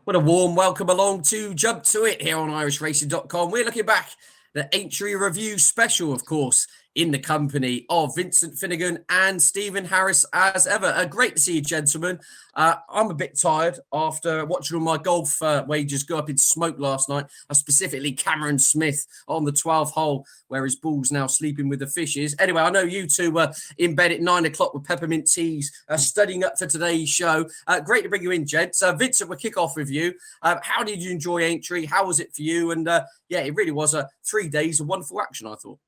What a warm welcome along to Jump to It here on IrishRacing.com. We're looking back at the Aintree Review special, of course, in the company of Vincent, Finegan and Stephen Harris as ever. Great to see you, gentlemen. I'm a bit tired after watching all my golf wagers go up in smoke last night. Specifically Cameron Smith on the 12th hole, where his ball's now sleeping with the fishes. Anyway, I know you two were in bed at 9 o'clock with peppermint teas, studying up for today's show. Great to bring you in, gents. Vincent, we'll kick off with you. How did you enjoy Aintree? How was it for you? And yeah, it really was 3 days of wonderful action, I thought.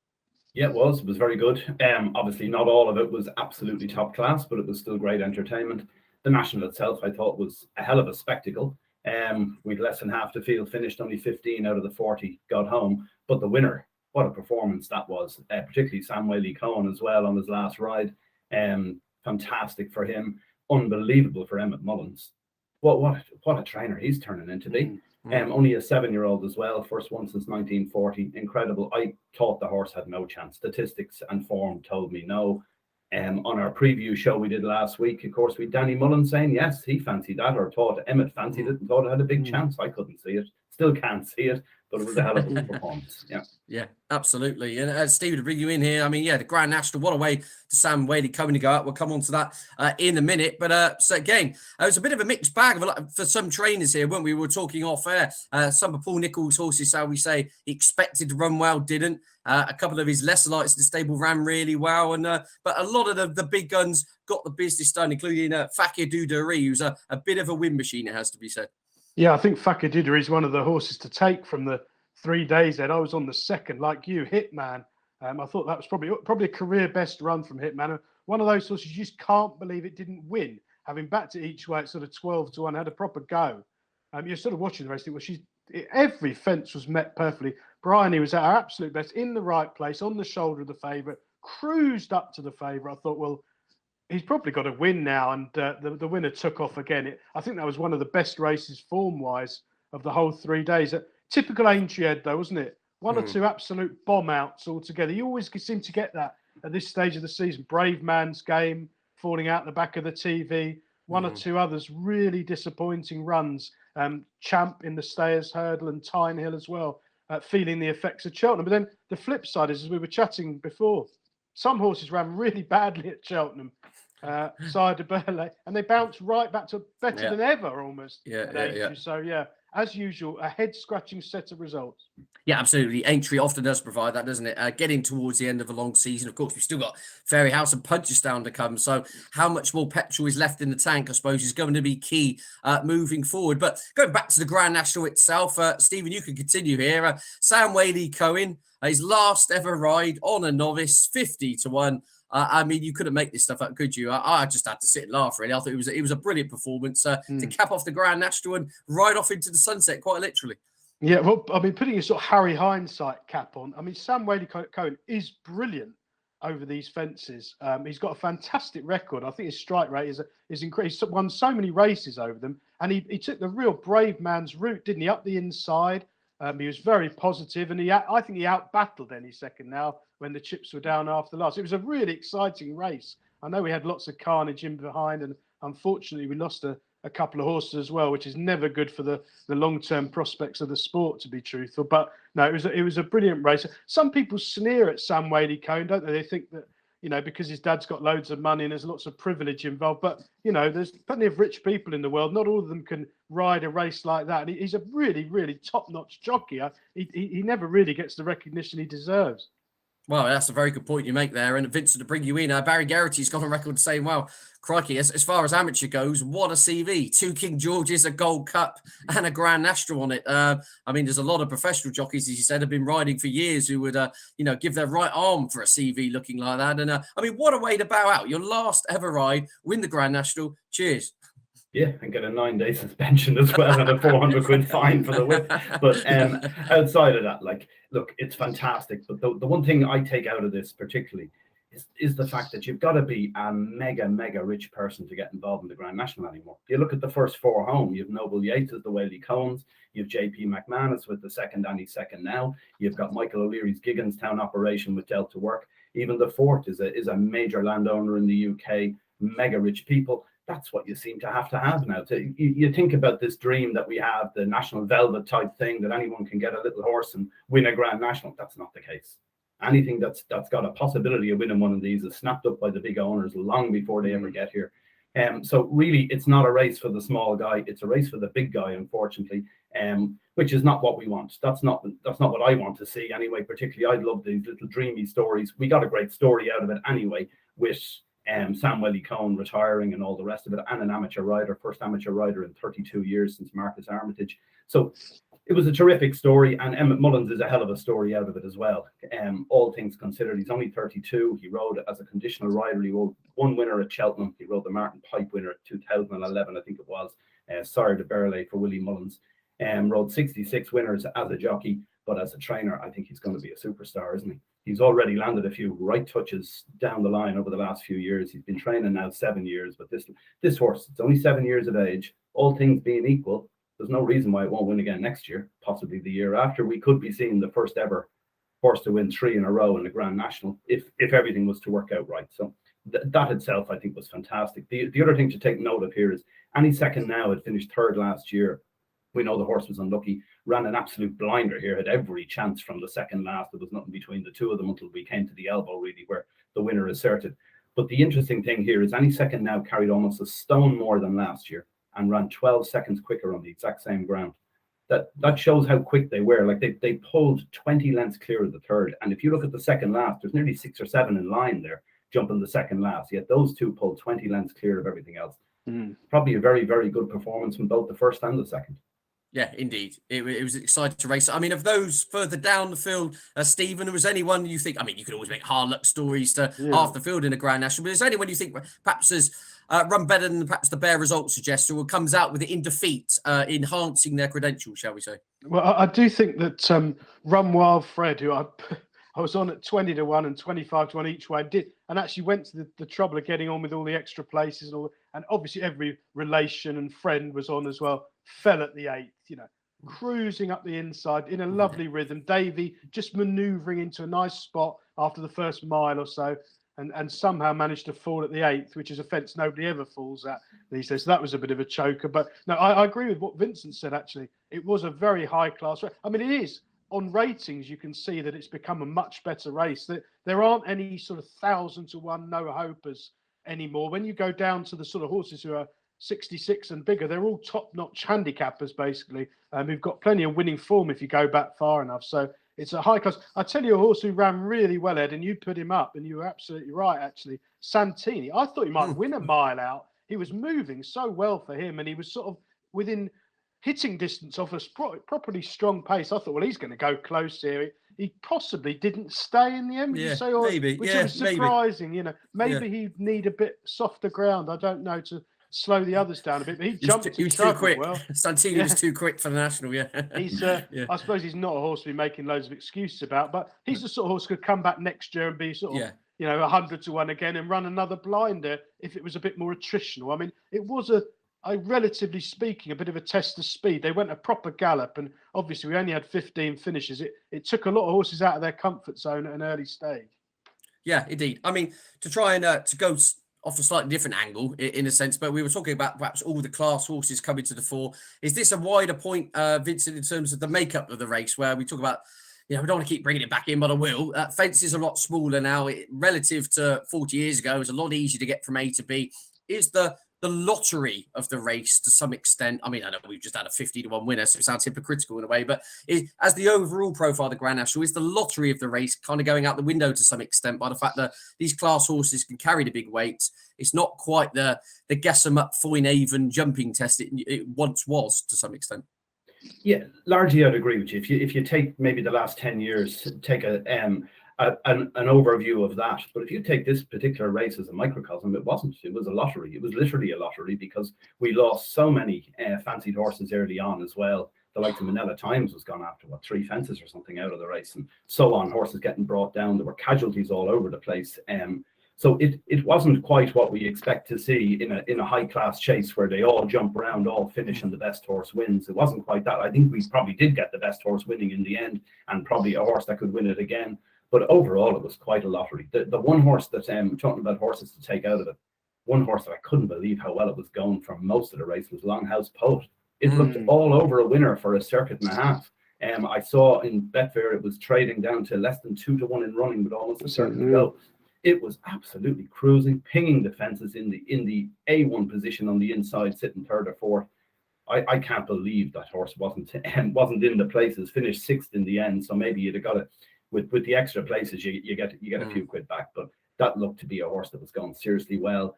Yeah, it was very good. Obviously, not all of it was absolutely top class, but it was still great entertainment. The National itself, I thought, was a hell of a spectacle. We'd less than half the field finished, only 15 out of the 40 got home. But the winner, what a performance that was, particularly Sam Waley-Cohen as well on his last ride. Fantastic for him, unbelievable for Emmett Mullins. What a trainer he's turning into be. Only a 7-year-old as well, first one since 1940. Incredible. I thought the horse had no chance. Statistics and form told me no. On our preview show we did last week, of course, we Danny Mullen saying yes, he fancied that, or thought Emmett fancied it and thought it had a big chance. I couldn't see it. Still can't see it, but it was a hell of a performance. Yeah, absolutely. And Steve, to bring you in here, I mean, yeah, the Grand National, what a way to Sam Waley-Cohen to go out. We'll come on to that in a minute. But so again, it was a bit of a mixed bag for some trainers here, weren't we? We were talking off air. Some of Paul Nicholls' horses, shall we say, expected to run well, didn't. A couple of his lesser lights in the stable ran really well. And but a lot of the big guns got the business done, including Fakir D'Oudairies, who's a bit of a win machine, it has to be said. Yeah, I think Fakir D'Oudairies is one of the horses to take from the 3 days. Ed, I was on the second, like you, Hitman. I thought that was probably a career best run from Hitman. One of those horses you just can't believe it didn't win. Having backed it each way at sort of 12-1, had a proper go. You're sort of watching the race. Every fence was met perfectly. Bryony was at her absolute best, in the right place, on the shoulder of the favourite, cruised up to the favourite. I thought, well, he's probably got to win now, and the winner took off again. I think that was one of the best races form-wise of the whole 3 days. Typical Aintree, though, wasn't it? One or two absolute bomb outs altogether. You always seem to get that at this stage of the season. Brave Man's Game falling out the back of the TV. One or two others really disappointing runs. Champ in the Stayers Hurdle and Tyne Hill as well, feeling the effects of Cheltenham. But then the flip side is, as we were chatting before, some horses ran really badly at Cheltenham. Sire de Burley, and they bounced right back to better than ever almost. Yeah. So yeah, as usual, a head-scratching set of results. Yeah, absolutely. Aintree often does provide that, doesn't it? Getting towards the end of a long season, of course, we've still got Fairyhouse and Punchestown to come. So how much more petrol is left in the tank, I suppose, is going to be key moving forward. But going back to the Grand National itself, Stephen, you can continue here. Sam Waley-Cohen, his last ever ride on a novice, 50-1. I mean, you couldn't make this stuff up, could you? I just had to sit and laugh, really. I thought it was a brilliant performance to cap off the Grand National and ride off into the sunset, quite literally. Yeah, well, I mean, putting a sort of Harry Hindsight cap on, I mean, Sam Waley-Cohen is brilliant over these fences. He's got a fantastic record. I think his strike rate is incredible. He's won so many races over them, and he took the real brave man's route, didn't he? Up the inside. He was very positive, and I think he out-battled any second now when the chips were down after the last. It was a really exciting race. I know we had lots of carnage in behind, and unfortunately we lost a couple of horses as well, which is never good for the long-term prospects of the sport, to be truthful. But no, it was a brilliant race. Some people sneer at Sam Waley-Cohen, don't they? They think that, because his dad's got loads of money and there's lots of privilege involved. But, there's plenty of rich people in the world. Not all of them can ride a race like that. And he's a really, really top-notch jockey. He never really gets the recognition he deserves. Well, that's a very good point you make there. And Vincent, to bring you in, Barry Geraghty's got on record saying, well, crikey, as far as amateur goes, what a CV. 2 King Georges, a Gold Cup and a Grand National on it. I mean, there's a lot of professional jockeys, as you said, have been riding for years who would, give their right arm for a CV looking like that. And I mean, what a way to bow out. Your last ever ride, win the Grand National. Cheers. Yeah, and get a 9-day suspension as well and a 400 quid fine for the whip. But outside of that, look, it's fantastic. But the one thing I take out of this particularly is the fact that you've got to be a mega, mega rich person to get involved in the Grand National anymore. You look at the first 4 home, you have Noble Yeats as the Whaley Cohens, you have JP McManus with the second, and he's second now. You've got Michael O'Leary's Gigginstown operation with Delta Work. Even the fourth is a major landowner in the UK, mega rich people. that's what you seem to have now. You think about this dream that we have, the national velvet type thing, that anyone can get a little horse and win a Grand National. That's not the case. Anything that's got a possibility of winning one of these is snapped up by the big owners long before they ever get here. So really, it's not a race for the small guy. It's a race for the big guy, unfortunately, which is not what we want. That's not what I want to see anyway. Particularly, I'd love these little dreamy stories. We got a great story out of it anyway, with Sam Whaley-Cohen retiring and all the rest of it, and an amateur rider, first amateur rider in 32 years since Marcus Armitage. So it was a terrific story, and Emmett Mullins is a hell of a story out of it as well. All things considered, he's only 32. He rode as a conditional rider. He rode one winner at Cheltenham. He rode the Martin Pipe winner at 2011, I think it was. Sire de Berlay for Willie Mullins. Rode 66 winners as a jockey, but as a trainer, I think he's going to be a superstar, isn't he? He's already landed a few right touches down the line over the last few years. He's been training now 7 years, but this horse, it's only 7 years of age. All things being equal, there's no reason why it won't win again next year, possibly the year after. We could be seeing the first ever horse to win 3 in a row in the Grand National if everything was to work out right. So that itself, I think, was fantastic. The other thing to take note of here is Any Second Now had finished third last year. We know the horse was unlucky, ran an absolute blinder here, had every chance from the second last. There was nothing between the two of them until we came to the elbow, really, where the winner asserted. But the interesting thing here is Any Second Now carried almost a stone more than last year and ran 12 seconds quicker on the exact same ground. That shows how quick they were. Like they pulled 20 lengths clear of the third. And if you look at the second last, there's nearly 6 or 7 in line there, jumping the second last. Yet those two pulled 20 lengths clear of everything else. Probably a very, very good performance from both the first and the second. Yeah, indeed. It was an exciting race. I mean, of those further down the field, Stephen, was anyone you think, I mean, you could always make hard luck stories to half the field in a Grand National, but is there anyone you think perhaps has run better than perhaps the bare results suggest, or comes out with it in defeat, enhancing their credentials, shall we say? Well, I do think that Run Wild Fred, who I was on at 20 to 1 and 25 to 1 each way, and actually went to the trouble of getting on with all the extra places and obviously every relation and friend was on as well. Fell at the 8th, cruising up the inside in a lovely rhythm. Davey just manoeuvring into a nice spot after the first mile or so, and somehow managed to fall at the 8th, which is a fence nobody ever falls at these days. So that was a bit of a choker. But no, I agree with what Vincent said, actually. It was a very high class race. I mean, it is. On ratings, you can see that it's become a much better race. There aren't any sort of 1,000 to 1 no-hopers anymore. When you go down to the sort of horses who are 66 and bigger, they're all top-notch handicappers, basically. Who've got plenty of winning form if you go back far enough. So it's a high class. I tell you, a horse who ran really well, Ed, and you put him up, and you were absolutely right, actually. Santini. I thought he might win a mile out. He was moving so well for him, and he was sort of within hitting distance of a properly strong pace. I thought, well, he's going to go close here. He possibly didn't stay in the end, would you say? Or, maybe. Which was surprising. Maybe he'd need a bit softer ground. I don't know, to slow the others down a bit, but he jumped. He was too quick. Well. Santini was too quick for the National. He's. I suppose he's not a horse to be making loads of excuses about, but he's the sort of horse who could come back next year and be sort of 100 to 1 again and run another blinder if it was a bit more attritional. I mean, it was a relatively speaking, a bit of a test of speed. They went a proper gallop, and obviously we only had 15 finishes. It took a lot of horses out of their comfort zone at an early stage. Yeah, indeed. I mean, to try and to go off a slightly different angle in a sense, but we were talking about perhaps all the class horses coming to the fore. Is this a wider point, Vincent, in terms of the makeup of the race, where we talk about, we don't want to keep bringing it back in, but I will. Fence is a lot smaller now. Relative to 40 years ago, it's a lot easier to get from A to B. Is the lottery of the race to some extent? I mean, I know we've just had a 50 to 1 winner, so it sounds hypocritical in a way, but as the overall profile of the Grand National, is the lottery of the race kind of going out the window to some extent by the fact that these class horses can carry the big weights? It's not quite the guess 'em up Foyne-Avon jumping test it once was to some extent. Yeah, largely I'd agree with you. If you take maybe the last 10 years, take an overview of that. But if you take this particular race as a microcosm, it wasn't. It was a lottery. It was literally a lottery because we lost so many fancied horses early on as well. The likes of Manila Times was gone after 3 fences or something out of the race, and so on. Horses getting brought down. There were casualties all over the place. So it wasn't quite what we expect to see in a high class chase where they all jump around, all finish, and the best horse wins. It wasn't quite that. I think we probably did get the best horse winning in the end, and probably a horse that could win it again. But overall, it was quite a lottery. The one horse that, talking about horses to take out of it, one horse that I couldn't believe how well it was going for most of the race was Longhouse Poet. It looked all over a winner for a circuit and a half. I saw in Betfair it was trading down to less than 2-1 in running with almost a circuit to go. It was absolutely cruising, pinging the fences in the A1 position on the inside, sitting third or fourth. I can't believe that horse wasn't in the places, finished sixth in the end. So maybe you'd have got it with the extra places, you get a few quid back. But that looked to be a horse that was going seriously well.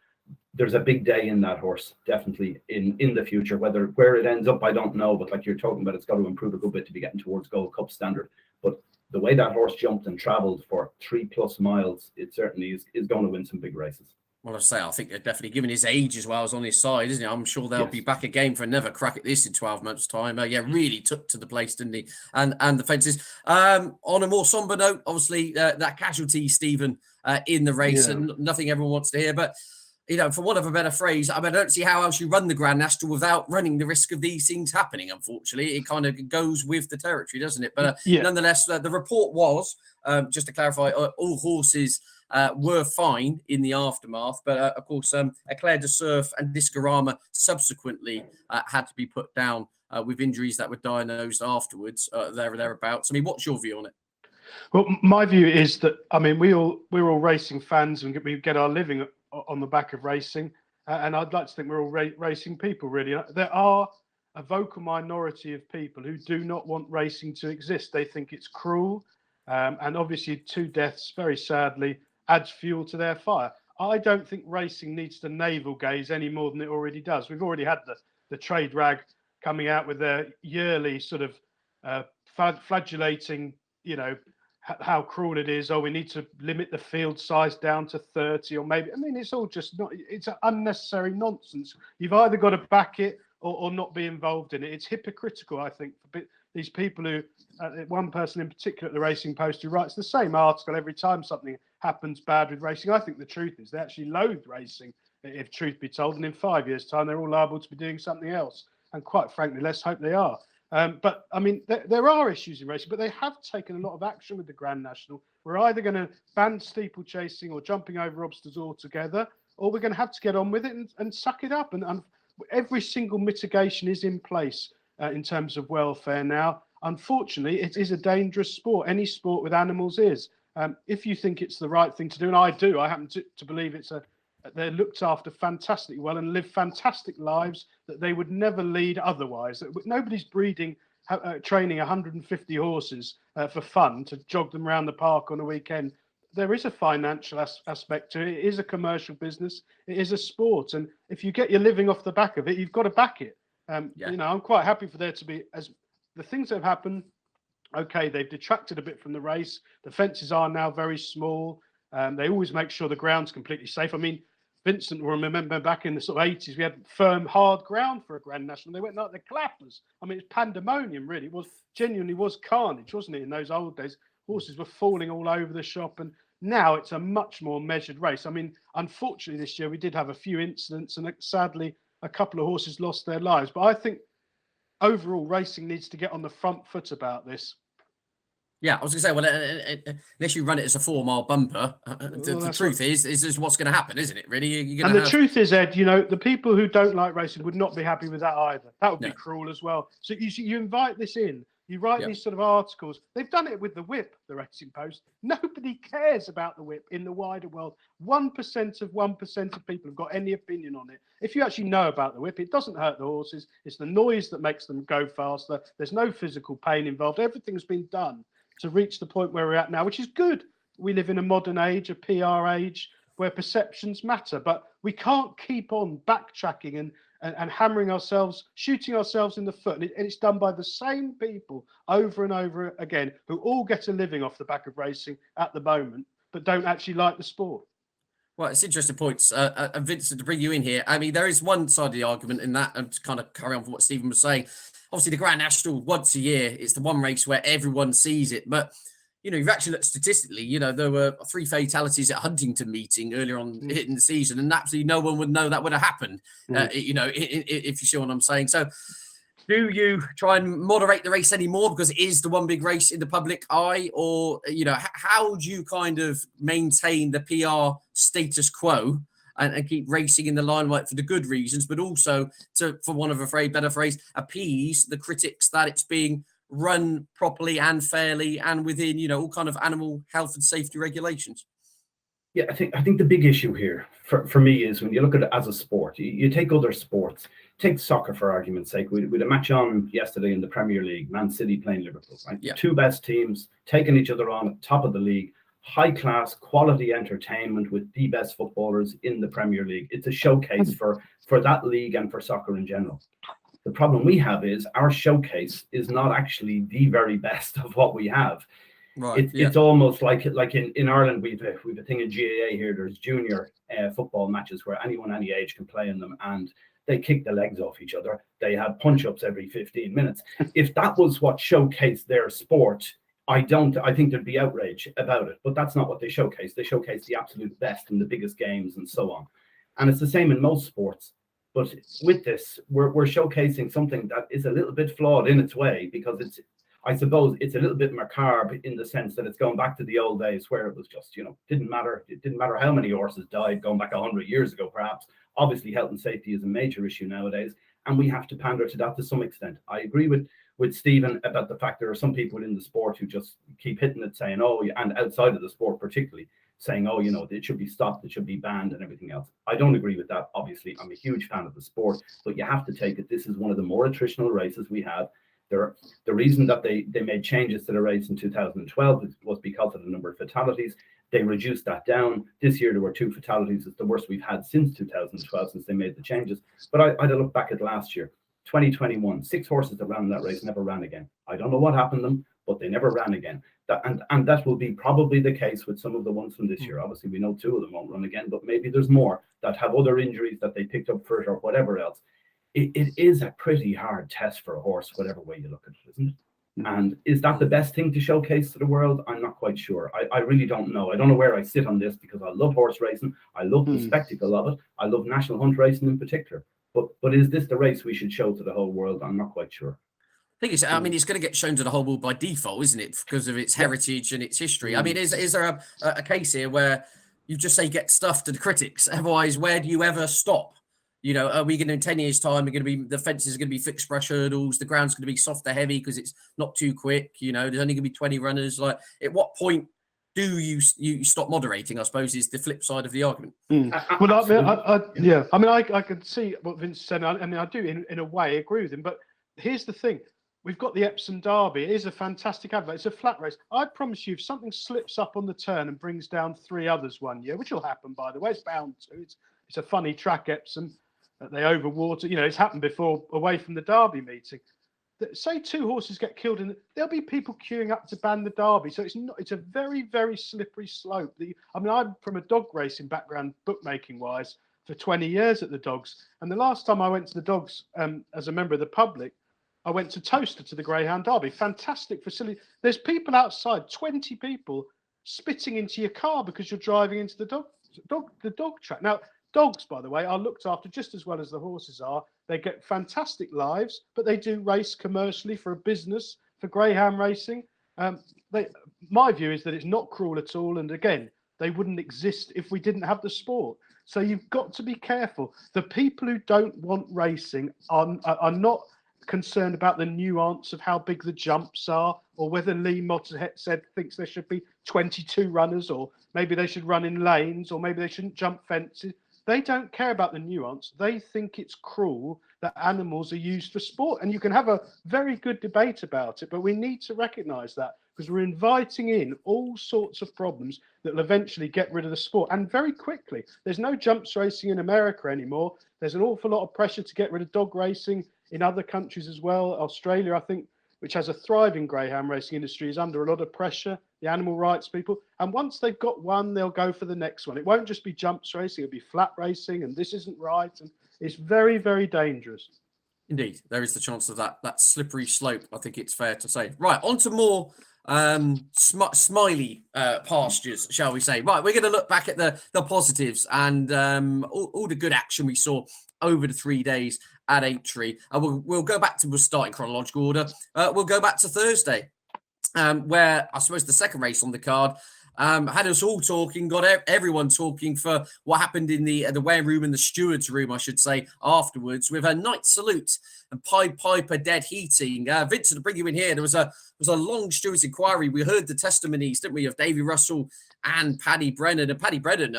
There's a big day in that horse, definitely in the future. Where it ends up, I don't know. But like you're talking about, it's got to improve a good bit to be getting towards Gold Cup standard. But the way that horse jumped and travelled for 3+ miles, it certainly is going to win some big races. Well, I think they're definitely, given his age as well, is on his side, isn't he? I'm sure they'll be back again for another crack at this in 12 months' time. Really took to the place, didn't he? And the fences. On a more somber note, obviously, that casualty, Stephen, in the race, and nothing everyone wants to hear. But, for want of a better phrase, I don't see how else you run the Grand National without running the risk of these things happening, unfortunately. It kind of goes with the territory, doesn't it? But nonetheless, the report was, just to clarify, all horses were fine in the aftermath, but of course, Eclair de Surf and Discorama subsequently had to be put down with injuries that were diagnosed afterwards, there or thereabouts. I mean, what's your view on it? Well, my view is that, we're all racing fans, and we get our living on the back of racing, and I'd like to think we're all racing people, really. There are a vocal minority of people who do not want racing to exist. They think it's cruel, and obviously 2 deaths, very sadly, adds fuel to their fire. I don't think racing needs to navel gaze any more than it already does. We've already had the trade rag coming out with their yearly sort of flagellating, how cruel it is. Oh, we need to limit the field size down to 30, or maybe, it's all just it's unnecessary nonsense. You've either got to back it or not be involved in it. It's hypocritical, I think, for these people who, one person in particular at the Racing Post, who writes the same article every time something happens bad with racing. I think the truth is they actually loathe racing, if truth be told, and in 5 years' time they're all liable to be doing something else. And quite frankly, let's hope they are. But there are issues in racing, but they have taken a lot of action with the Grand National. We're either going to ban steeplechasing or jumping over obstacles altogether, or we're going to have to get on with it and suck it up. And every single mitigation is in place in terms of welfare now. Unfortunately, it is a dangerous sport. Any sport with animals is. If you think it's the right thing to do, and I do, I happen to believe they're looked after fantastically well and live fantastic lives that they would never lead otherwise. Nobody's training 150 horses for fun to jog them around the park on a weekend. There is a financial aspect to it. It is a commercial business. It is a sport. And if you get your living off the back of it, you've got to back it. I'm quite happy for there to be, as the things that have happened, okay, they've detracted a bit from the race. The fences are now very small. They always make sure the ground's completely safe. Vincent will remember back in the sort of 80s, we had firm, hard ground for a Grand National. They went like the clappers. It's pandemonium, really. It genuinely was carnage, wasn't it, in those old days? Horses were falling all over the shop, and now it's a much more measured race. Unfortunately, this year we did have a few incidents, and sadly, a couple of horses lost their lives. But I think overall, racing needs to get on the front foot about this. Yeah, I was going to say, well, unless you run it as a 4-mile bumper, the truth is this is what's going to happen, isn't it? Really, the truth is, Ed, the people who don't like racing would not be happy with that either. That would be cruel as well. So you invite this in. You write these sort of articles. They've done it with the whip, the Racing Post. Nobody cares about the whip in the wider world. 1% of 1% of people have got any opinion on it. If you actually know about the whip, it doesn't hurt the horses. It's the noise that makes them go faster. There's no physical pain involved. Everything's been done to reach the point where we're at now, which is good. We live in a modern age, a PR age, where perceptions matter. But we can't keep on backtracking and hammering ourselves, shooting ourselves in the foot. And it's done by the same people over and over again, who all get a living off the back of racing at the moment, but don't actually like the sport. Well, it's interesting points. Vincent, to bring you in here, there is one side of the argument in that, and to kind of carry on from what Stephen was saying. Obviously, the Grand National, once a year, it's the one race where everyone sees it. But, you've actually looked statistically, there were 3 fatalities at Huntington meeting earlier on in the season, and absolutely no one would know that would have happened, if you see what I'm saying. So do you try and moderate the race anymore because it is the one big race in the public eye? Or, how do you kind of maintain the PR status quo and keep racing in the limelight for the good reasons, but also to, for want of a better phrase, appease the critics that it's being run properly and fairly and within, all kind of animal health and safety regulations? Yeah, I think the big issue here for me is when you look at it as a sport, you take other sports, take soccer for argument's sake. We had a match on yesterday in the Premier League, Man City playing Liverpool, right? Yeah. Two best teams taking each other on at the top of the league, high class quality entertainment with the best footballers in the Premier League. It's a showcase for that league and for soccer in general. The problem we have is our showcase is not actually the very best of what we have. Right. It's almost like in Ireland, we've a thing in GAA here. There's junior football matches where anyone any age can play in them, and they kick the legs off each other. They have punch-ups every 15 minutes. If that was what showcased their sport, I think there'd be outrage about it. But that's not what they showcase. They showcase the absolute best in the biggest games and so on. And it's the same in most sports. But with this, we're showcasing something that is a little bit flawed in its way, because I suppose it's a little bit macabre in the sense that it's going back to the old days where it was just, didn't matter. It didn't matter how many horses died going back 100 years ago, perhaps. Obviously, health and safety is a major issue nowadays, and we have to pander to that to some extent. I agree with Stephen about the fact there are some people in the sport who just keep hitting it, saying, and outside of the sport particularly, saying, it should be stopped, it should be banned and everything else. I don't agree with that. Obviously, I'm a huge fan of the sport, but you have to take it. This is one of the more attritional races we have. The reason that they made changes to the race in 2012 was because of the number of fatalities. They reduced that down. This year, there were 2 fatalities. It's the worst we've had since 2012, since they made the changes. But I had a look back at last year, 2021, 6 horses that ran in that race never ran again. I don't know what happened to them, but they never ran again. And that will be probably the case with some of the ones from this year. Obviously, we know 2 of them won't run again, but maybe there's more that have other injuries that they picked up first or whatever else. It is a pretty hard test for a horse, whatever way you look at it, isn't it? And is that the best thing to showcase to the world? I'm not quite sure. I really don't know. I don't know where I sit on this, because I love horse racing. I love the spectacle of it. I love national hunt racing in particular. But is this the race we should show to the whole world? I'm not quite sure. I think it's going to get shown to the whole world by default, isn't it? Because of its heritage and its history. I mean, is there a case here where you just say get stuff to the critics? Otherwise, where do you ever stop? Are we going to, in 10 years' time, the fences are going to be fixed brush hurdles, the ground's going to be soft or heavy because it's not too quick, there's only going to be 20 runners. Like, at what point do you stop moderating, I suppose, is the flip side of the argument. Well, I can see what Vince said. I do, in a way, agree with him. But here's the thing. We've got the Epsom Derby. It is a fantastic advert. It's a flat race. I promise you, if something slips up on the turn and brings down 3 others one year, which will happen, by the way, it's bound to. It's a funny track, Epsom. They overwater. It's happened before away from the Derby meeting. Say 2 horses get killed, and there'll be people queuing up to ban the Derby. So it's a very, very slippery slope. I'm from a dog racing background, bookmaking wise, for 20 years at the Dogs. And the last time I went to the Dogs as a member of the public, I went to Toaster to the Greyhound Derby. Fantastic facility. There's people outside, 20 people spitting into your car because you're driving into the dog track. Now, dogs, by the way, are looked after just as well as the horses are. They get fantastic lives, but they do race commercially for a business, for greyhound racing. My view is that it's not cruel at all. And again, they wouldn't exist if we didn't have the sport. So you've got to be careful. The people who don't want racing are not concerned about the nuance of how big the jumps are, or whether Lee Mottershead thinks there should be 22 runners, or maybe they should run in lanes, or maybe they shouldn't jump fences. They don't care about the nuance. They think it's cruel that animals are used for sport. And you can have a very good debate about it, but we need to recognise that, because we're inviting in all sorts of problems that will eventually get rid of the sport, and very quickly. There's no jumps racing in America anymore. There's an awful lot of pressure to get rid of dog racing in other countries as well. Australia, I think, which has a thriving greyhound racing industry, is under a lot of pressure, the animal rights people. And once they've got one, they'll go for the next one. It won't just be jumps racing, it'll be flat racing, and this isn't right. And it's very, very dangerous. Indeed, there is the chance of that slippery slope, I think it's fair to say. Right, on to more smiley pastures, shall we say. Right, we're going to look back at the positives and all the good action we saw over the 3 days at Aintree. We'll go back to, we'll start in chronological order. We'll go back to Thursday, where I suppose the second race on the card Had us all talking, got everyone talking for what happened in the weighing room and the steward's room, I should say, afterwards, with a night salute and Pied Piper dead heating. Vincent, to bring you in here, there was a long steward's inquiry. We heard the testimonies, didn't we, of Davy Russell and Paddy Brennan. And Paddy Brennan,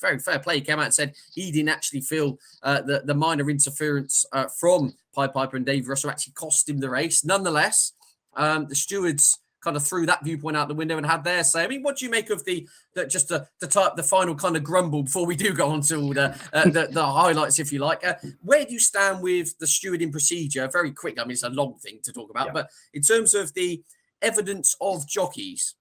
very fair play, came out and said he didn't actually feel the minor interference from Pied Piper and Davy Russell actually cost him the race. Nonetheless, the stewards kind of threw that viewpoint out the window and had their say. I mean, what do you make of the final kind of grumble before we do go on to all the highlights, if you like? Where do you stand with the stewarding procedure? Very quick. I mean, it's a long thing to talk about, but in terms of the evidence of jockeys,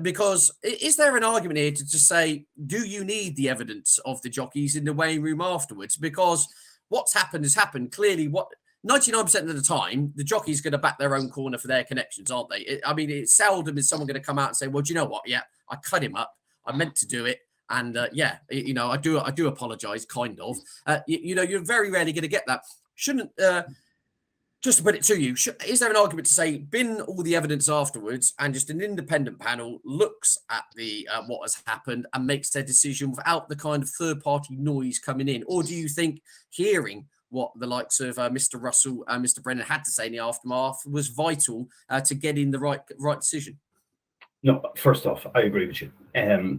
because is there an argument here to just say, do you need the evidence of the jockeys in the weighing room afterwards? Because what's happened has happened. Clearly, 99% of the time, the jockey's going to back their own corner for their connections, aren't they? It's seldom is someone going to come out and say, well, do you know what? Yeah, I cut him up. I meant to do it. And I do apologize, kind of. You're very rarely going to get that. Shouldn't, just to put it to you, is there an argument to say, bin all the evidence afterwards and just an independent panel looks at the what has happened and makes their decision without the kind of third-party noise coming in? Or do you think hearing what the likes of Mr. Russell and Mr. Brennan had to say in the aftermath was vital to getting the right decision? No, first off, I agree with you.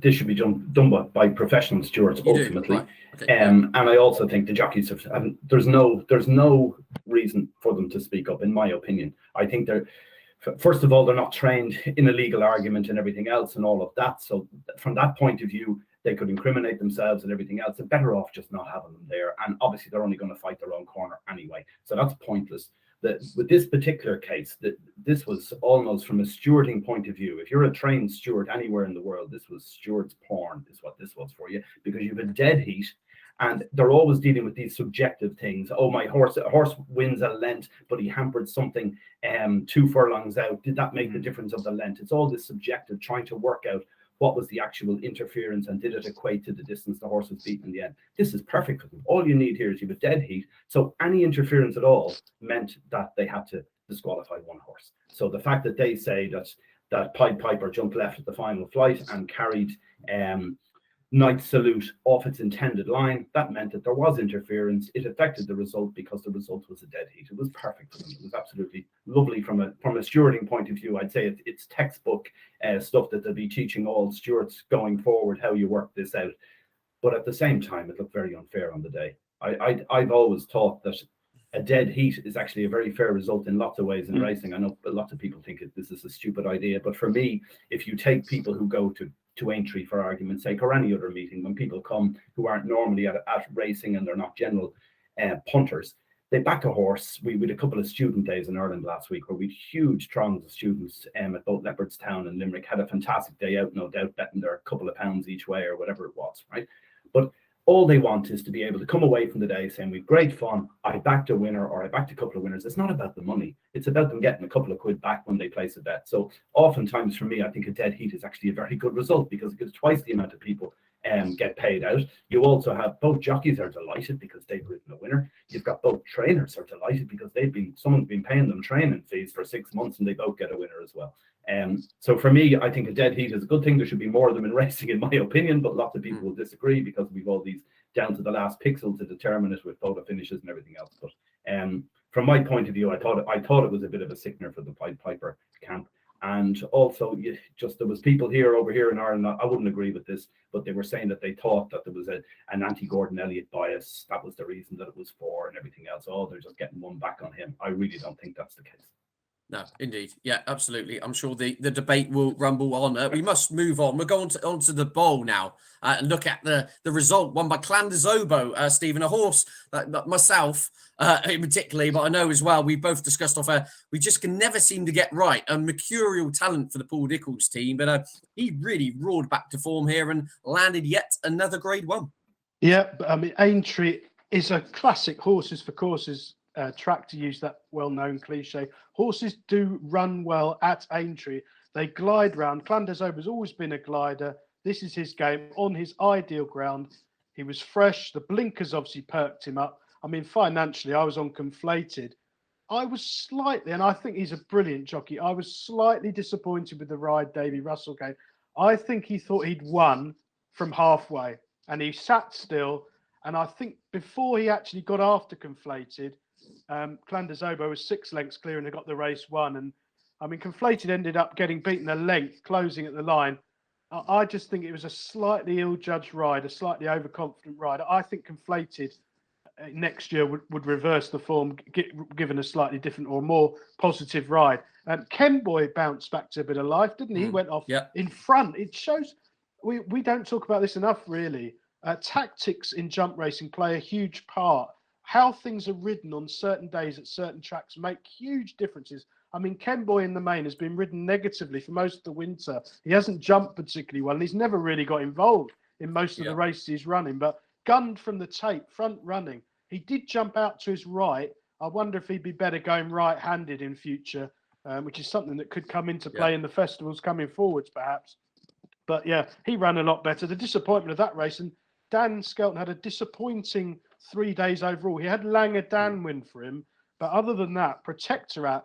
This should be done by professional stewards ultimately. Right. Okay. And I also think the jockeys have. There's no reason for them to speak up, in my opinion. I think first of all, they're not trained in a legal argument and everything else and all of that. So from that point of view, they could incriminate themselves and everything else. They're better off just not having them there. And obviously, they're only going to fight their own corner anyway. So that's pointless. With this particular case, this was almost from a stewarding point of view. If you're a trained steward anywhere in the world, this was steward's porn, is what this was for you, because you have a dead heat. And they're always dealing with these subjective things. Oh, a horse wins a length, but he hampered something 2 furlongs out. Did that make the difference of the length? It's all this subjective, trying to work out what was the actual interference and did it equate to the distance the horse was beaten in the end. This is perfect for them. All you need here is you have a dead heat. So any interference at all meant that they had to disqualify one horse. So the fact that they say that Pied Piper jumped left at the final flight and carried Night Salute off its intended line, that meant that there was interference. It affected the result because the result was a dead heat. It was perfect for them. It was absolutely lovely from a stewarding point of view. I'd say it's textbook stuff that they'll be teaching all stewards going forward, how you work this out. But at the same time, it looked very unfair on the day. I've always thought that a dead heat is actually a very fair result in lots of ways in racing. I know a lot of people think this is a stupid idea, but for me, if you take people who go to Aintree, for argument's sake, or any other meeting, when people come who aren't normally at racing and they're not general punters, they back a horse. We had a couple of student days in Ireland last week where we had huge throngs of students at both Leopardstown and Limerick, had a fantastic day out, no doubt, betting their couple of pounds each way or whatever it was, right? But all they want is to be able to come away from the day saying, we've great fun, I backed a winner or I backed a couple of winners. It's not about the money. It's about them getting a couple of quid back when they place a bet. So oftentimes for me, I think a dead heat is actually a very good result because it gives twice the amount of people get paid out. You also have both jockeys are delighted because they've written a winner. You've got both trainers are delighted because someone's been paying them training fees for 6 months and they both get a winner as well. So for me, I think a dead heat is a good thing. There should be more of them in racing, in my opinion, but lots of people will disagree because we've all these down to the last pixel to determine it with photo finishes and everything else. But from my point of view, I thought it was a bit of a sickener for the Pied Piper camp. And also, there was people over here in Ireland, I wouldn't agree with this, but they were saying that they thought that there was an anti-Gordon Elliott bias. That was the reason that it was for and everything else. Oh, they're just getting one back on him. I really don't think that's the case. No, indeed. Yeah, absolutely. I'm sure the debate will rumble on. We must move on. We'll go on to the bowl now and look at the result won by Clanders Obeaux, Stephen, a horse that myself particularly, but I know as well, we both discussed off air, we just can never seem to get right. A mercurial talent for the Paul Nicholls team, but he really roared back to form here and landed yet another Grade 1. Yeah, I mean, Aintree is a classic horses for courses track, to use that well-known cliche. Horses do run well at Aintree. They glide round. Clanders Obeaux has always been a glider. This is his game on his ideal ground. He was fresh. The blinkers obviously perked him up. I mean, financially, I was on Conflated. I was slightly, and I think he's a brilliant jockey, I was slightly disappointed with the ride Davy Russell gave. I think he thought he'd won from halfway, and he sat still. And I think before he actually got after Conflated, Clanders Obeaux was 6 lengths clear and they got the race won. And I mean, Conflated ended up getting beaten a length, closing at the line. I just think it was a slightly ill-judged ride, a slightly overconfident ride. I think Conflated next year would reverse the form, given a slightly different or more positive ride. Kenboy bounced back to a bit of life, didn't he? He went off in front. It shows we don't talk about this enough, really. Tactics in jump racing play a huge part. How things are ridden on certain days at certain tracks make huge differences. I mean, Kenboy in the main has been ridden negatively for most of the winter. He hasn't jumped particularly well, and he's never really got involved in most of the races he's running. But gunned from the tape, front running, he did jump out to his right. I wonder if he'd be better going right-handed in future, which is something that could come into play in the festivals coming forwards, perhaps. But yeah, he ran a lot better. The disappointment of that race, and Dan Skelton had a disappointing 3 days overall. He had Langer Dan win for him, but other than that, Protectorat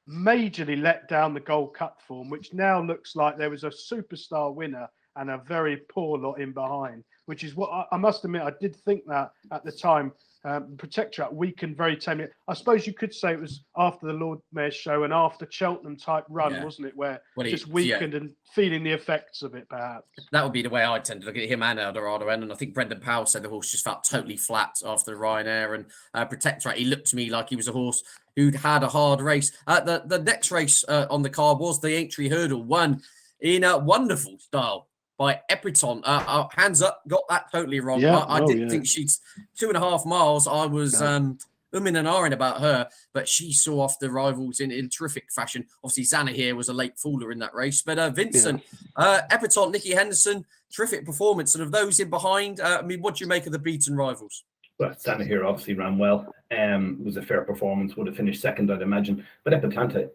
majorly let down the Gold Cup form, which now looks like there was a superstar winner and a very poor lot in behind, which is what I must admit, I did think that at the time. Protectorat weakened very tamely. I suppose you could say it was after the Lord Mayor's show and after Cheltenham type run, wasn't it? Where just weakened and feeling the effects of it, perhaps. That would be the way I tend to look at him and Eldorado. And I think Brendan Powell said the horse just felt totally flat after the Ryanair and Protectorat. He looked to me like he was a horse who'd had a hard race. The next race on the card was the Aintree Hurdle, won in a wonderful style by Epatante. Hands up, got that totally wrong. I didn't think she's 2.5 miles. I was and ahhing about her, but she saw off the rivals in terrific fashion. Obviously, Zanna here was a late fooler in that race, but Vincent, Epatante, Nicky Henderson, terrific performance. And of those in behind, I mean, what do you make of the beaten rivals? Well, Zanna here obviously ran well. It was a fair performance. Would have finished second, I'd imagine. But Epatante,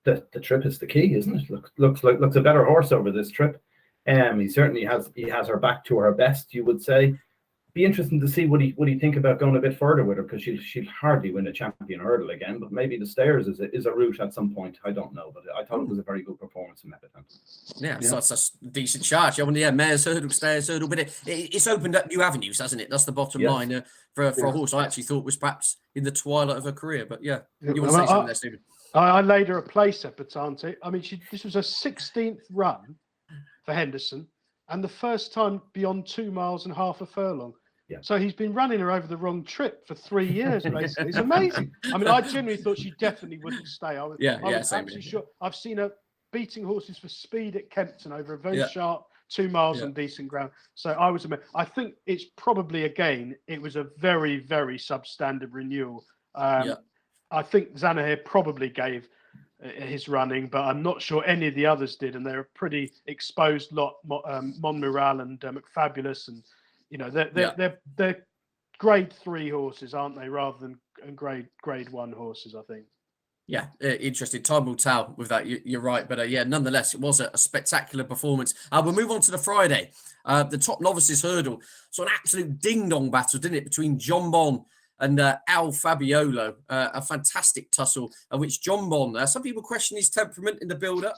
the trip is the key, isn't it? Looks a better horse over this trip. He certainly has her back to her best, you would say. Be interesting to see what he think about going a bit further with her, because she'll hardly win a champion hurdle again. But maybe the stairs is a route at some point. I don't know, but I thought it was a very good performance from Epatante. So it's a decent charge. Mayor's Hurdle, Stairs Hurdle, but it's opened up new avenues, hasn't it? That's the bottom line for a horse I actually thought was perhaps in the twilight of her career. But you want to say something there, Stephen? I laid her a place, Epatante. I mean, this was her 16th run for Henderson, and the first time beyond 2.5 miles a furlong. So he's been running her over the wrong trip for 3 years, basically. It's amazing. I mean, I genuinely thought she definitely wouldn't stay. I was actually sure. I've seen her beating horses for speed at Kempton over a very sharp 2 miles on decent ground. So I was amazed. I think it's probably, again, it was a very, very substandard renewal. I think Zanna here probably gave his running, but I'm not sure any of the others did, and they're a pretty exposed lot. Monmiral and McFabulous, and they're grade 3 horses, aren't they, rather than grade 1 horses, I think. Interesting. Time will tell with that. You're right, but nonetheless, it was a spectacular performance. We'll move on to the Friday, the top novices hurdle. So an absolute ding-dong battle, didn't it, between Jonbon and Al Fabiolo, a fantastic tussle, which Jonbon, some people question his temperament in the build-up,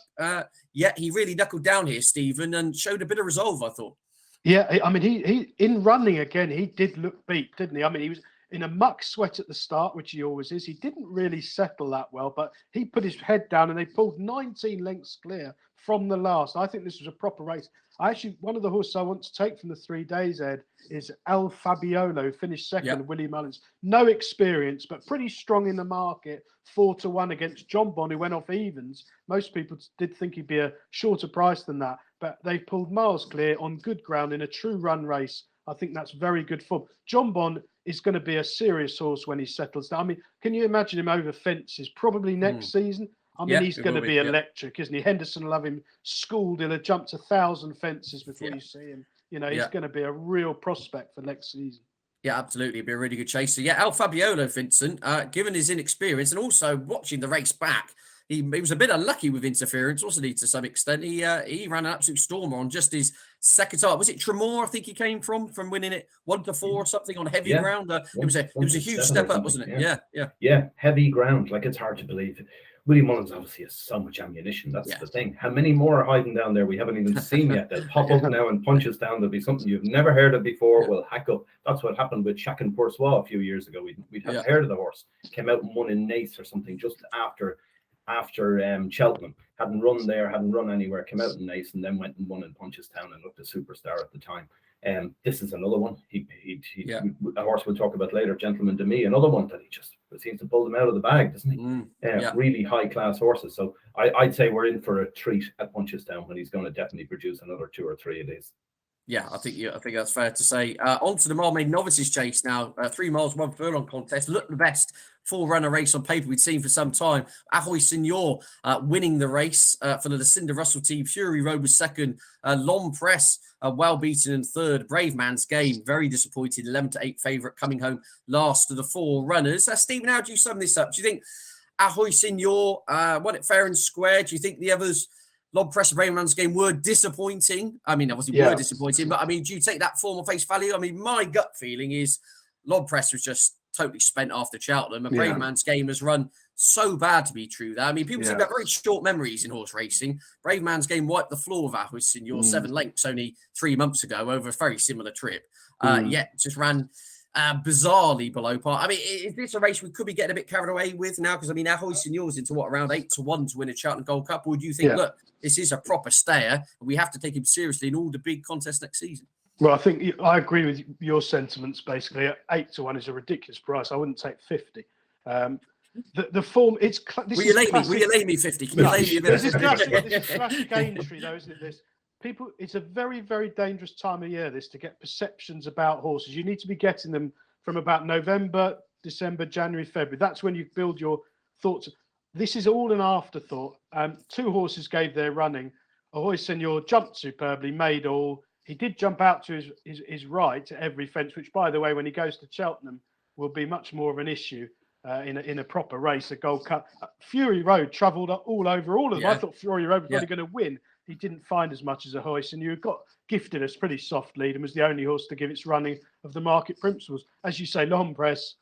yet he really knuckled down here, Stephen, and showed a bit of resolve, I thought. Yeah, I mean, he in running again, he did look beat, didn't he? I mean, he was in a muck sweat at the start, which he always is. He didn't really settle that well, but he put his head down and they pulled 19 lengths clear from the last. I think this was a proper race. One of the horses I want to take from the 3 days, Ed, is El Fabiolo, finished second, Willie Mullins. No experience, but pretty strong in the market, 4-1 against Jonbon, who went off evens. Most people did think he'd be a shorter price than that, but they pulled miles clear on good ground in a true run race. I think that's very good form. Jonbon is going to be a serious horse when he settles down. I mean, can you imagine him over fences? Probably next season. I mean, he's going to be electric, isn't he? Henderson will have him schooled. He'll have jumped 1,000 fences before you see him. He's going to be a real prospect for next season. Yeah, absolutely. It'll be a really good chaser. Al Fabiolo, Vincent, given his inexperience and also watching the race back, he was a bit unlucky with interference, wasn't he, to some extent? He ran an absolute stormer on just his second start. Was it Tremor, I think he came from winning it 1-4 or something on heavy ground? It was a huge step up, wasn't it? Yeah, heavy ground. Like, it's hard to believe. Willie Mullins obviously has so much ammunition. That's the thing. How many more are hiding down there we haven't even seen yet? They'll pop up now and punch us down. There'll be something you've never heard of before. We'll hack up. That's what happened with Shack and Poursois a few years ago. We'd hadn't heard of the horse. Came out and won in Nace or something just after Cheltenham. Hadn't run there, hadn't run anywhere. Came out in Nace and then went and won in Punchestown and looked a superstar at the time. This is another one. A horse we'll talk about later, Gentleman Du Mee, another one that he just seems to pull them out of the bag, doesn't he? Really high class horses. So I'd say we're in for a treat at Punchestown when he's going to definitely produce another 2 or 3 of these. Yeah, I think that's fair to say. On to the mile-made novices chase now. 3 miles, 1 furlong contest. Looked the best 4-runner race on paper we'd seen for some time. Ahoy Senor winning the race for the Lucinda Russell team. Fury Road was second. Long Press well beaten in third. Brave Man's Game very disappointed. 11-8 favourite coming home last of the 4 runners. Stephen, how do you sum this up? Do you think Ahoy Senor won it fair and square? Do you think the others? Long Press and Brave Man's Game were disappointing. I mean, obviously were disappointing, but I mean, do you take that form of face value? I mean, my gut feeling is Long Press was just totally spent after Cheltenham, and Brave Man's Game has run so bad to be true that, I mean, people seem to have very short memories in horse racing. Brave Man's Game wiped the floor of Ahoy Senor 7 lengths only 3 months ago over a very similar trip. Yet just ran bizarrely below par. I mean, is this a race we could be getting a bit carried away with now? Because I mean, Ahoy Senor's into around 8-1 to win a Cheltenham Gold Cup. Or do you think, look, this is a proper stayer, and we have to take him seriously in all the big contests next season? Well, I think I agree with your sentiments. Basically, 8-1 is a ridiculous price. I wouldn't take 50. The form, it's this. Will you lay me 50? Can you lay me a bit? This is classic Aintree, though, isn't it? This. People, it's a very, very dangerous time of year, this, to get perceptions about horses. You need to be getting them from about November, December, January, February. That's when you build your thoughts. This is all an afterthought. 2 horses gave their running. Ahoy Senor jumped superbly, made all. He did jump out to his right at every fence, which, by the way, when he goes to Cheltenham, will be much more of an issue in a proper race, a Gold Cup. Fury Road travelled all over all of them. I thought Fury Road was probably going to win. He didn't find as much as a Ahoy Senor. Got gifted us pretty soft lead and was the only horse to give its running of the market principles. As you say, Long Press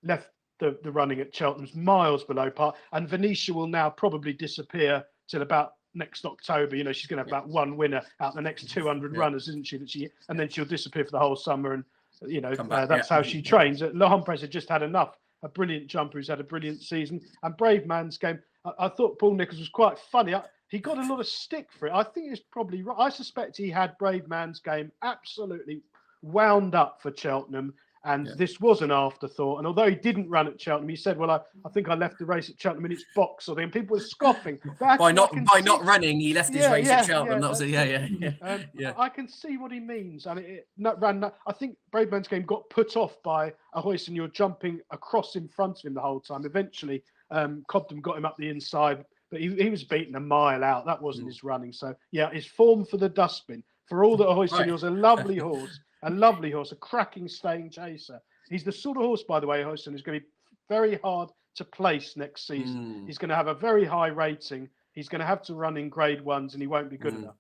left the running at Cheltenham's miles below par, and Venetia will now probably disappear till about next October. You know, she's going to have about 1 winner out the next 200 runners, isn't she? And then she'll disappear for the whole summer, and you know that's how she trains. Long Press had just had enough. A brilliant jumper who's had a brilliant season, and Brave Man's Game. I thought Paul Nicholls was quite funny. He got a lot of stick for it. I think it's probably right. I suspect he had Brave Man's Game absolutely wound up for Cheltenham, and this was an afterthought. And although he didn't run at Cheltenham, he said, "Well, I think I left the race at Cheltenham in its box." Or and people were scoffing. By not running, he left his race at Cheltenham. That was it. I can see what he means. I mean, I think Brave Man's Game got put off by Ahoy Senor jumping across in front of him the whole time. Eventually, Cobden got him up the inside. But he was beaten a mile out. That wasn't his running. So, his form for the dustbin. For all that, Ahoy Senor's a lovely horse, a cracking staying chaser. He's the sort of horse, by the way, Ahoy Senor is going to be very hard to place next season. He's going to have a very high rating. He's going to have to run in grade 1s, and he won't be good enough.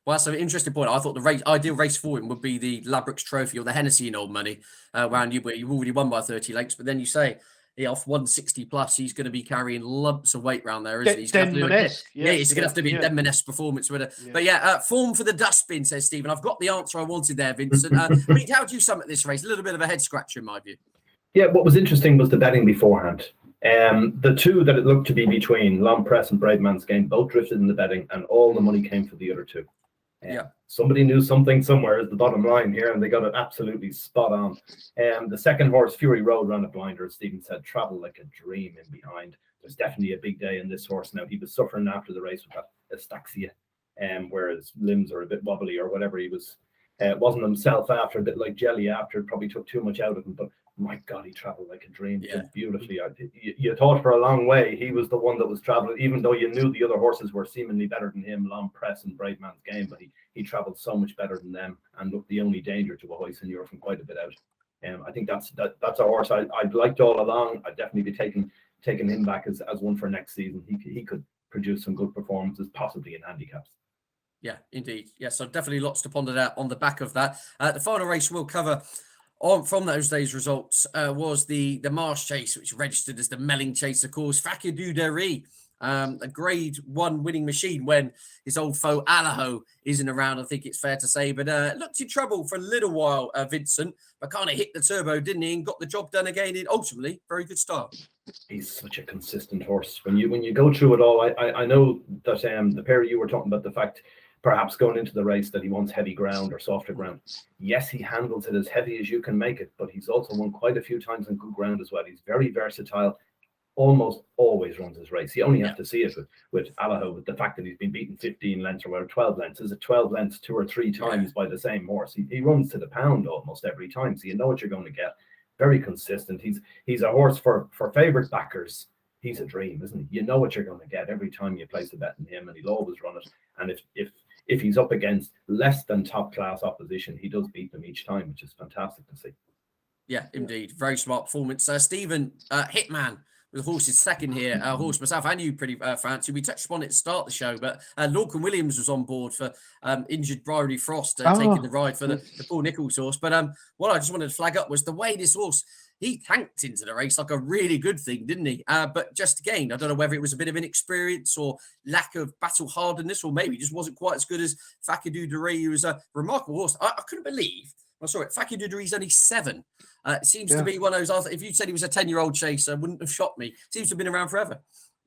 Well, that's an interesting point. I thought the ideal race for him would be the Ladbrokes Trophy or the Hennessy in Old Money, where you've already won by 30 lengths, but then you say, off 160 plus, he's going to be carrying lumps of weight around there, isn't he? He's going to have to be a Denman-esque performance with it. But form for the dustbin, says Stephen. I've got the answer I wanted there, Vincent. How do you sum up this race? A little bit of a head scratcher, in my view. Yeah, what was interesting was the betting beforehand. The 2 that it looked to be between, Long Press and Brave Man's Game, both drifted in the betting, and all the money came for the other 2. Somebody knew something somewhere is the bottom line here, and they got it absolutely spot on. The second horse, Fury Road, ran a blinder, as Stephen said, travelled like a dream in behind. There's definitely a big day in this horse now. He was suffering after the race with that astaxia, where his limbs are a bit wobbly or whatever. He was wasn't himself after, a bit like jelly after, probably took too much out of him, but my God, he travelled like a dream. Did beautifully. You thought for a long way he was the one that was travelling, even though you knew the other horses were seemingly better than him, Long Press and Brave Man's Game, but he travelled so much better than them and looked the only danger to Ahoy Senor from quite a bit out. I think that's a horse I'd liked all along. I'd definitely be taking him back as one for next season. He could produce some good performances, possibly in handicaps. Yeah, indeed. Yeah, so definitely lots to ponder out on the back of that. The final race we'll cover from those days' results was the Marsh Chase, which registered as the Melling Chase, of course. Fakir D'Oudairies a grade 1 winning machine when his old foe Allaho isn't around, I think it's fair to say. But looked in trouble for a little while, Vincent, but kind of hit the turbo, didn't he? And got the job done again. In ultimately, very good start. He's such a consistent horse. When you go through it all, I know that the pair of you were talking about the fact perhaps going into the race that he wants heavy ground or softer ground. Yes, he handles it as heavy as you can make it, but he's also won quite a few times on good ground as well. He's very versatile, almost always runs his race. You only have to see it with Allaho, with the fact that he's been beaten 15 lengths or whatever, 12 lengths. Is it 12 lengths 2 or 3 times by the same horse? He runs to the pound almost every time, so you know what you're going to get. Very consistent. He's a horse for favourite backers. He's a dream, isn't he? You know what you're going to get every time you place a bet on him, and he'll always run it. And if he's up against less than top class opposition, he does beat them each time, which is fantastic to see. Yeah, indeed. Very smart performance. Stephen, Hitman was the horse's second here. Horse myself, I knew pretty fancy. We touched upon it to start the show, but Lorcan Williams was on board for injured Bridie Frost, taking the ride for the Paul Nicholls horse. But what I just wanted to flag up was the way this horse, he tanked into the race like a really good thing, didn't he? But just again, I don't know whether it was a bit of inexperience or lack of battle hardness, or maybe just wasn't quite as good as Fakir D'Oudairies, who was a remarkable horse. I couldn't believe. I saw it. Fakir D'Oudairies only 7. It seems to be one of those. If you said he was a 10-year-old chaser, wouldn't have shocked me. Seems to have been around forever.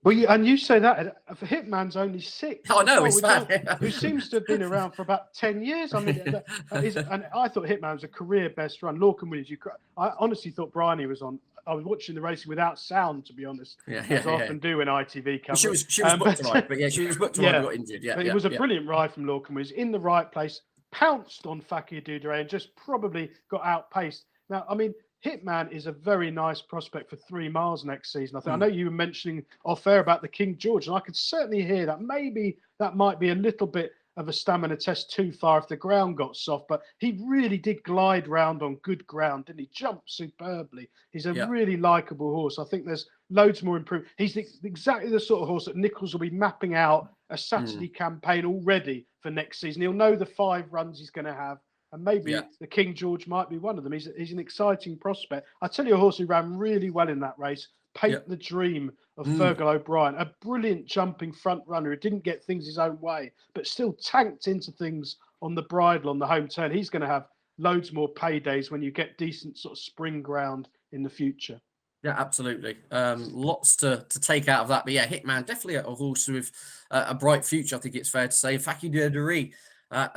Well, and you say that for Hitman's only 6. I know, it's bad. Who seems to have been around for about 10 years. I mean, and I thought Hitman was a career best run. Lorcan Williams, I honestly thought Bryony was on. I was watching the racing without sound, to be honest. As I often do in ITV coverage. She was booked right, but she was booked right and got injured. Yeah, but it was a brilliant ride from Lorcan Williams, in the right place, pounced on Fakir D'Oudairies and just probably got outpaced. Now, I mean, Hitman is a very nice prospect for 3 miles next season. I think I know you were mentioning off air about the King George, and I could certainly hear that. Maybe that might be a little bit of a stamina test too far if the ground got soft, but he really did glide round on good ground, didn't he? Jumped superbly. He's a really likable horse. I think there's loads more improvement. He's exactly the sort of horse that Nicholls will be mapping out a Saturday campaign already for next season. He'll know the 5 runs he's going to have. And maybe the King George might be one of them. He's an exciting prospect. I tell you, a horse who ran really well in that race, Paint the Dream of Fergal O'Brien, a brilliant jumping front runner who didn't get things his own way, but still tanked into things on the bridle on the home turn. He's going to have loads more paydays when you get decent sort of spring ground in the future. Yeah, absolutely. Lots to take out of that. But yeah, Hitman, definitely a horse with a bright future, I think it's fair to say. Fakir D'Oudairies,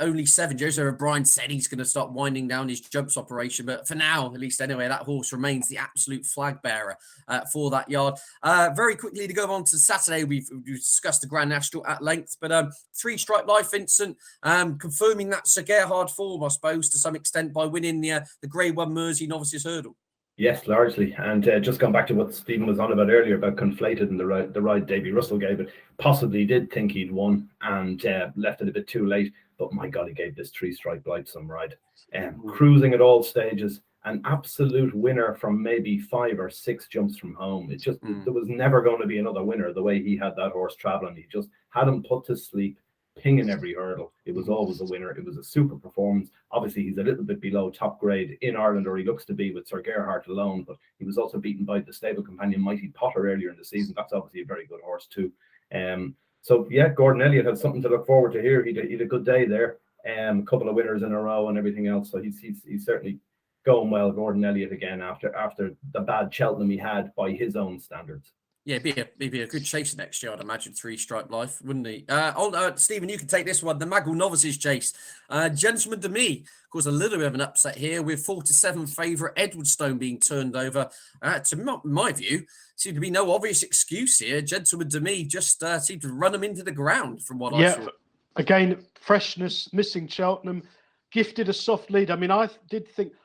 only 7. Joseph O'Brien said he's going to start winding down his jumps operation, but for now, at least anyway, that horse remains the absolute flag bearer for that yard. Very quickly to go on to Saturday, we've discussed the Grand National at length, but 3 Stripe Life, Vincent, confirming that Sir Gerhard form, I suppose, to some extent by winning the Grade 1 Mersey Novices Hurdle. Yes, largely. And just going back to what Stephen was on about earlier about conflated and the ride Davy Russell gave it, possibly did think he'd won and left it a bit too late. But my God, he gave this 3 Stripe Life some ride. Cruising at all stages, an absolute winner from maybe 5 or 6 jumps from home. It just, there was never going to be another winner the way he had that horse traveling. He just had him put to sleep, pinging every hurdle. It was always a winner. It was a super performance. Obviously, he's a little bit below top grade in Ireland, or he looks to be with Sir Gerhard alone, but he was also beaten by the stable companion Mighty Potter earlier in the season. That's obviously a very good horse too. So yeah, Gordon Elliott had something to look forward to here. He had a good day there. A couple of winners in a row and everything else. So he's certainly going well, Gordon Elliott, again after the bad Cheltenham he had by his own standards. Yeah, it'd be a good chaser next year, I'd imagine. 3 Stripe Life, wouldn't he? Stephen, you can take this one. The Maggle Novices Chase. Gentleman Du Mee, of course, a little bit of an upset here with 4-7 favourite Edwardstone being turned over. To my view, seemed to be no obvious excuse here. Gentleman Du Mee just seemed to run him into the ground from what I saw. Again, freshness, missing Cheltenham. Gifted a soft lead. I mean, I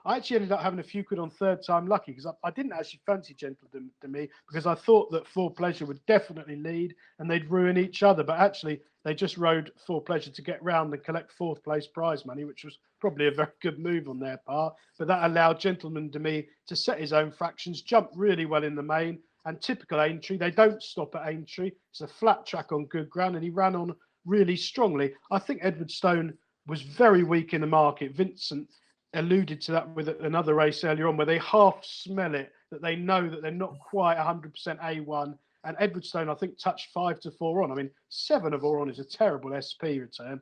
actually ended up having a few quid on third time lucky because I didn't actually fancy Gentleman Du Mee because I thought that For Pleasure would definitely lead and they'd ruin each other. But actually, they just rode For Pleasure to get round and collect 4th place prize money, which was probably a very good move on their part. But that allowed Gentleman Du Mee to set his own fractions, jump really well in the main. And typical Aintree, they don't stop at Aintree. It's a flat track on good ground, and he ran on really strongly. I think Edwardstone was very weak in the market. Vincent alluded to that with another race earlier on where they half smell it, that they know that they're not quite 100% A1 And Edwardstone, I think, touched 5 to 4 on. I mean, 7 of 4 on is a terrible SP return.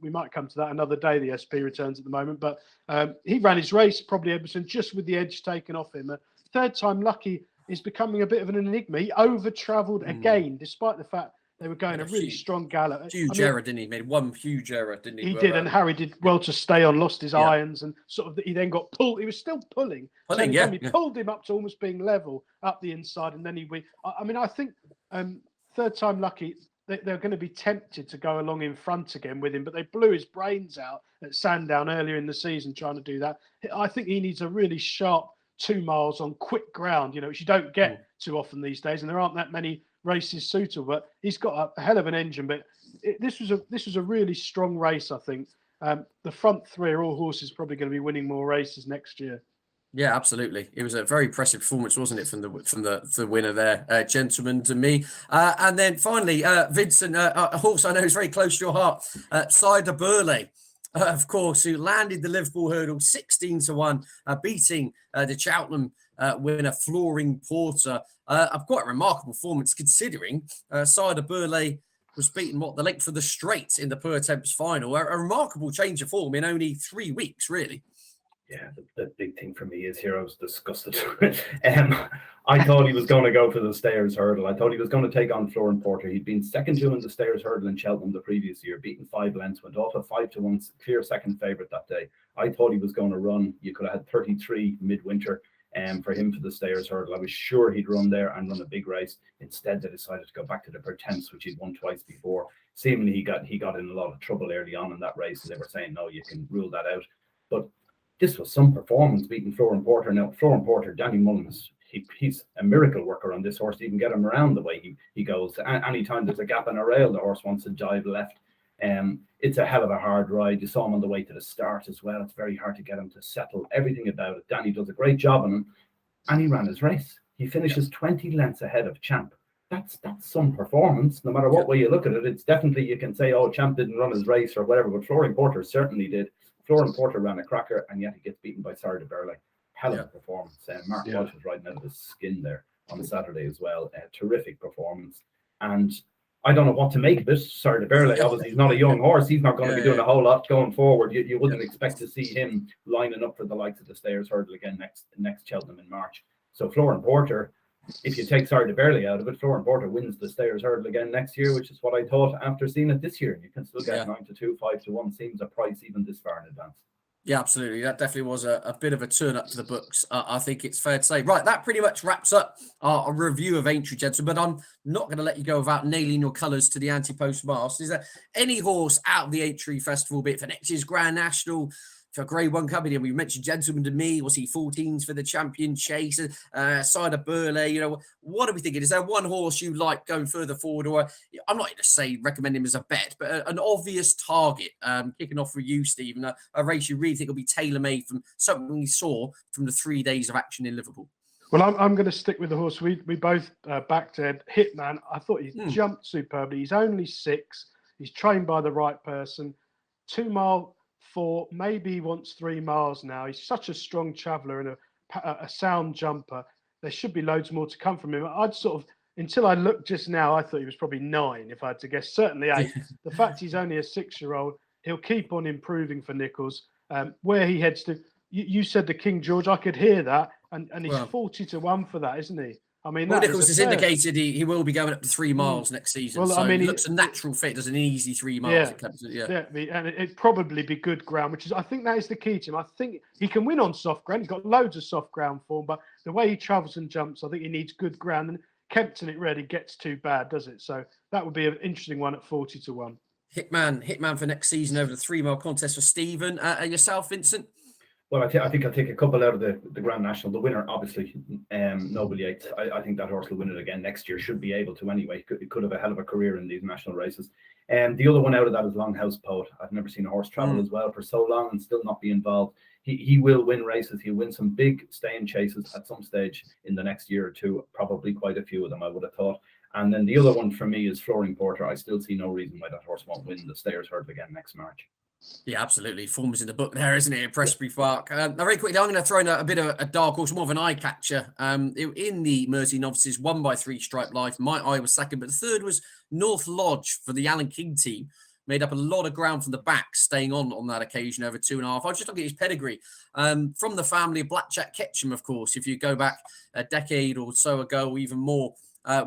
We might come to that another day, the SP returns at the moment. But he ran his race, probably Edwardstone, just with the edge taken off him. Third time lucky is becoming a bit of an enigma. He over-travelled again, despite the fact they were going a really strong gallop. Huge error, didn't he? Made one huge error, didn't he? He did, and Harry did well to stay on, lost his irons, and sort of he then got pulled. He was still pulling. He pulled him up to almost being level up the inside, and then I think third time lucky, they're going to be tempted to go along in front again with him, but they blew his brains out at Sandown earlier in the season trying to do that. I think he needs a really sharp 2 miles on quick ground, which you don't get too often these days, and there aren't that many races suitable. But he's got a hell of an engine. But this was a really strong race, I think. The front 3 are all horses probably going to be winning more races next year. Yeah, absolutely. It was a very impressive performance, wasn't it, from the winner there, Gentleman Du Mee. And then finally, Vincent, a horse I know is very close to your heart, Cider Burley. Of course, who landed the Liverpool Hurdle 16 to 1, beating the Cheltenham winner Flooring Porter. Quite a remarkable performance considering Cider Burley was beaten the length of the straight in the Per Temps final. A remarkable change of form in only 3 weeks, really. Yeah, the big thing for me is here I was disgusted. I thought he was going to go for the Stayers Hurdle. I thought he was going to take on Flooring Porter. He'd been second to in the Stayers Hurdle in Cheltenham the previous year, beaten 5 lengths, went off a 5 to 1 clear second favourite that day. I thought he was going to run. You could have had 33 midwinter for him for the Stayers Hurdle. I was sure he'd run there and run a big race. Instead, they decided to go back to the Per Temps, which he'd won twice before. Seemingly, he got in a lot of trouble early on in that race, and they were saying, no, you can rule that out. But this was some performance beating Flooring Porter. Now, Flooring Porter, Danny Mullins, he's a miracle worker on this horse. You can get him around the way he goes. Anytime there's a gap in a rail, the horse wants to dive left. It's a hell of a hard ride. You saw him on the way to the start as well. It's very hard to get him to settle everything about it. Danny does a great job on him, and he ran his race. He finishes 20 lengths ahead of Champ. That's some performance. No matter what way you look at it, it's definitely, you can say, oh, Champ didn't run his race or whatever, but Flooring Porter certainly did. Flooring Porter ran a cracker, and yet he gets beaten by Cider Burley. Hell of a performance. Mark Walsh was riding out of his skin there on Saturday as well. Terrific performance. And I don't know what to make of it. Cider Burley, obviously, he's not a young horse. He's not going to be doing a whole lot going forward. You wouldn't expect to see him lining up for the likes of the Stayers Hurdle again next Cheltenham in March. So Flooring Porter, if you take Cider Burley out of it, Flooring Porter wins the Stayers Hurdle again next year, which is what I thought after seeing it this year. You can still get 9 to 2, 5 to 1 seems a price even this far in advance. Yeah, absolutely. That definitely was a bit of a turn up to the books. I think it's fair to say. Right, that pretty much wraps up our review of Aintree, gentlemen. But I'm not going to let you go without nailing your colours to the anti-post mast. Is there any horse out of the Aintree Festival, be it for next year's Grand National, for Grade 1 coming in? We mentioned Gentleman Du Mee. Was he 14s for the Champion Chase? Cider Burley, what are we thinking? Is there one horse you like going further forward? Or I'm not going to say recommend him as a bet, but an obvious target. Kicking off for you, Stephen, a race you really think will be tailor-made from something we saw from the 3 days of action in Liverpool. Well, I'm going to stick with the horse. We both backed Ed Hitman. I thought he jumped superbly. He's only 6. He's trained by the right person. 2 mile 4, maybe he wants 3 miles now. He's such a strong traveller and a sound jumper. There should be loads more to come from him. I'd sort of, until I looked just now, I thought he was probably 9, if I had to guess. Certainly 8. The fact he's only a 6-year-old, he'll keep on improving for Nichols. Where he heads to, you said the King George, I could hear that. And he's 40 to 1 for that, isn't he? I mean, Nichols has indicated he will be going up to 3 miles next season. Well, so he looks a natural fit, does an easy 3 miles. And it'd probably be good ground, which is, I think that is the key to him. I think he can win on soft ground. He's got loads of soft ground form, but the way he travels and jumps, I think he needs good ground. And Kempton, it rarely gets too bad, does it? So that would be an interesting one at 40 to 1. Hitman for next season over the 3 mile contest for Stephen. Yourself, Vincent? Well, I think I'll take a couple out of the Grand National. The winner, obviously, Noble Yeats. I think that horse will win it again next year. Should be able to anyway. He could have a hell of a career in these national races. The other one out of that is Longhouse Poet. I've never seen a horse travel as well for so long and still not be involved. He will win races. He'll win some big staying chases at some stage in the next year or two. Probably quite a few of them, I would have thought. And then the other one for me is Flooring Porter. I still see no reason why that horse won't win the Stayers Hurdle again next March. Yeah, absolutely. Form is in the book there, isn't it? At Prestbury Park. Now, very quickly, I'm going to throw in a bit of a dark horse, more of an eye catcher. In the Mersey Novices, 1x3 Stripe Life. My eye was second, but the third was North Lodge for the Alan King team. Made up a lot of ground from the back, staying on that occasion over 2.5. I was just looking at his pedigree. From the family of Blackjack Ketchum, of course. If you go back a decade or so ago, or even more,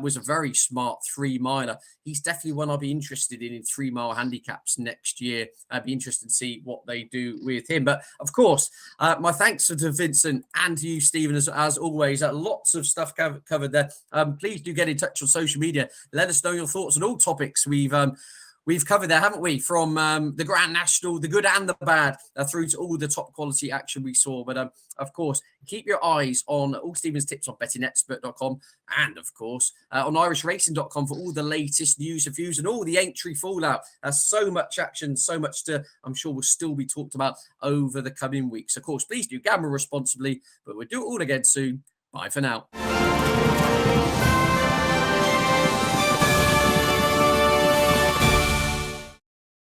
was a very smart 3-miler. He's definitely one I'll be interested in 3-mile handicaps next year. I'd be interested to see what they do with him. But of course, my thanks to Vincent and to you, Stephen, as always. Lots of stuff covered there. Please do get in touch on social media. Let us know your thoughts on all topics we've covered there, haven't we? From the Grand National, the good and the bad, through to all the top quality action we saw. But of course, keep your eyes on all Stephen's tips on bettingexpert.com and, of course, on irishracing.com for all the latest news and views and all the Aintree fallout. So much action, so much to, I'm sure, will still be talked about over the coming weeks. Of course, please do gamble responsibly, but we'll do it all again soon. Bye for now.